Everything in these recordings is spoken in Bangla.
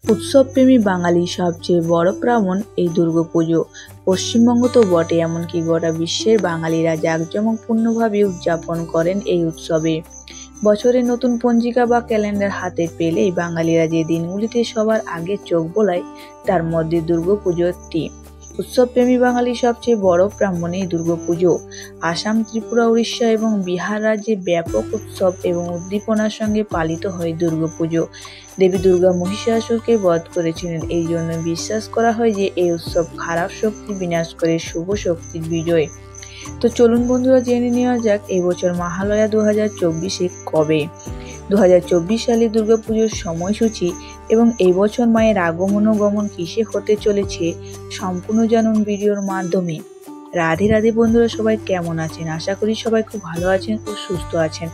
উৎসবপ্রেমী বাঙালির সবচেয়ে বড় প্রাণ এই দুর্গাপুজো। পশ্চিমবঙ্গ তো বটে, এমনকি গোটা বিশ্বের বাঙালিরা জাঁকজমকপূর্ণভাবে উদযাপন করেন এই উৎসবে। বছরের নতুন পঞ্জিকা বা ক্যালেন্ডার হাতে পেলেই বাঙালিরা যে দিনগুলিতে সবার আগে চোখ বোলায় তার মধ্যে দুর্গাপুজো একটি। উৎসবপ্রেমী বাঙালির সবচেয়ে বড় প্রাণ এই দুর্গাপুজো। আসাম, ত্রিপুরা, উড়িষ্যা এবং বিহার রাজ্যে ব্যাপক উৎসব এবং উদ্দীপনার সঙ্গে পালিত হয় দুর্গাপুজো। দেবী দুর্গা মহিষাসুরকে বধ করেছিলেন, এই জন্য বিশ্বাস করা হয় যে এই উৎসব খারাপ শক্তি বিনাশ করে শুভ শক্তির বিজয়। তো চলুন বন্ধুরা, জেনে নেওয়া যাক এই বছর মহালয়া 2024-এ কবে। 2024 সালে দুর্গাপুজোর সময়সূচি এবং এই বছর মায়ের আগমন ও গমন কিসে হতে চলেছে সম্পূর্ণ জানুন ভিডিওর মাধ্যমে। রাধে রাধে বন্ধুরা, সবাই কেমন আছেন? আশা করি সবাই খুব ভালো আছেন ও সুস্থ আছেন।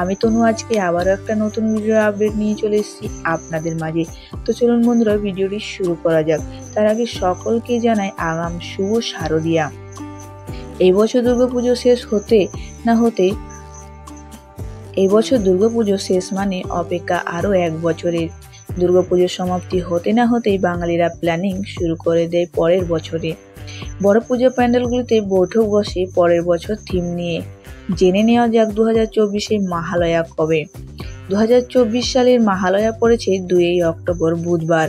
আমি তনু আজকে আবারও একটা নতুন ভিডিও আপডেট নিয়ে চলে এসেছি আপনাদের মাঝে। তো চলুন বন্ধুরা, ভিডিওটি শুরু করা যাক। তার আগে সকলকে জানাই আগাম শুভ শারদিয়া। এই বছর দুর্গাপুজো শেষ হতে না হতে এই বছর দুর্গাপুজো শেষ মানে অপেক্ষা আরও এক বছরের। দুর্গাপুজোর সমাপ্তি হতে না হতেই বাঙালিরা প্ল্যানিং শুরু করে দেয় পরের বছরে। বড় পুজো প্যান্ডেলগুলিতে বৈঠক বসে পরের বছর থিম নিয়ে। জেনে নেওয়া যাক 2024-এ মহালয়া কবে। 2024 সালের মহালয়া পড়েছে 2 অক্টোবর বুধবার।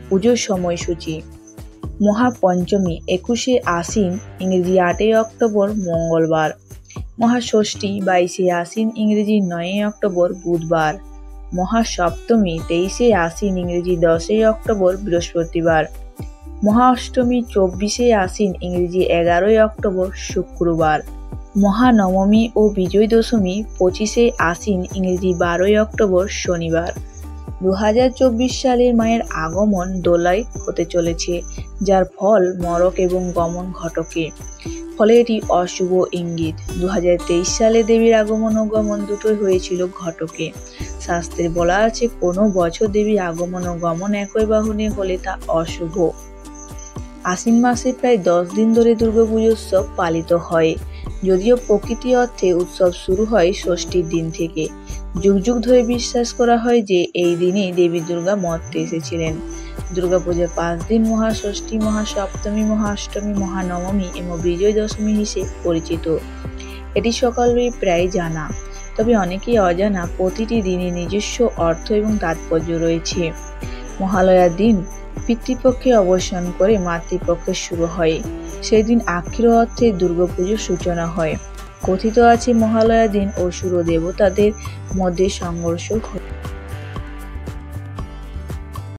পুজোর সময়সূচি: মহাপঞ্চমী 21শে আশ্বিন ইংরেজি 8 অক্টোবর মঙ্গলবার। মহাষষ্ঠী 22শে আশ্বিন ইংরেজি 9 অক্টোবর বুধবার। মহাসপ্তমী 23শে আশ্বিন ইংরেজি 10 অক্টোবর বৃহস্পতিবার। মহাঅষ্টমী 24শে আশ্বিন ইংরেজি 11 অক্টোবর শুক্রবার। মহানবমী ও বিজয় দশমী 25শে আশ্বিন ইংরেজি 12 অক্টোবর শনিবার। 2024 সালের মায়ের আগমন দোলায় হতে চলেছে, যার ফল মরক এবং গমন ঘটকে, ফলে এটি অশুভ ইঙ্গিত। 2023 সালে দেবীর আগমন ও গমন দুটোই হয়েছিল ঘটকে। শাস্ত্রে বলা আছে, কোনো বছর দেবীর আগমন ও গমন একই বাহনে হলে তা অশুভ। আশ্বিন মাসে প্রায় 10 দিন ধরে দুর্গাপুজো উৎসব পালিত হয়, যদিও প্রকৃতি অর্থে উৎসব শুরু হয় ষষ্ঠীর দিন থেকে। যুগ যুগ ধরে বিশ্বাস করা হয় যে এই দিনেই দেবী দুর্গা মর্তে এসেছিলেন। দুর্গাপূজার 5 দিন মহাষষ্ঠী, মহাসপ্তমী, মহাঅষ্টমী, মহানবমী এবং বিজয় দশমী হিসেবে পরিচিত। এটি সকলেরই প্রায় জানা, তবে অনেকেই অজানা প্রতিটি দিনে নিজস্ব অর্থ এবং তাৎপর্য রয়েছে। মহালয়ার দিন পিতৃপক্ষে অবসান করে মাতৃপক্ষে শুরু হয়। সেই দিন আক্ষরিক অর্থে দুর্গাপুজোর সূচনা হয়। কথিত আছে মহালয়ার দিন অসুর ও দেবতাদের মধ্যে সংঘর্ষ ঘটে।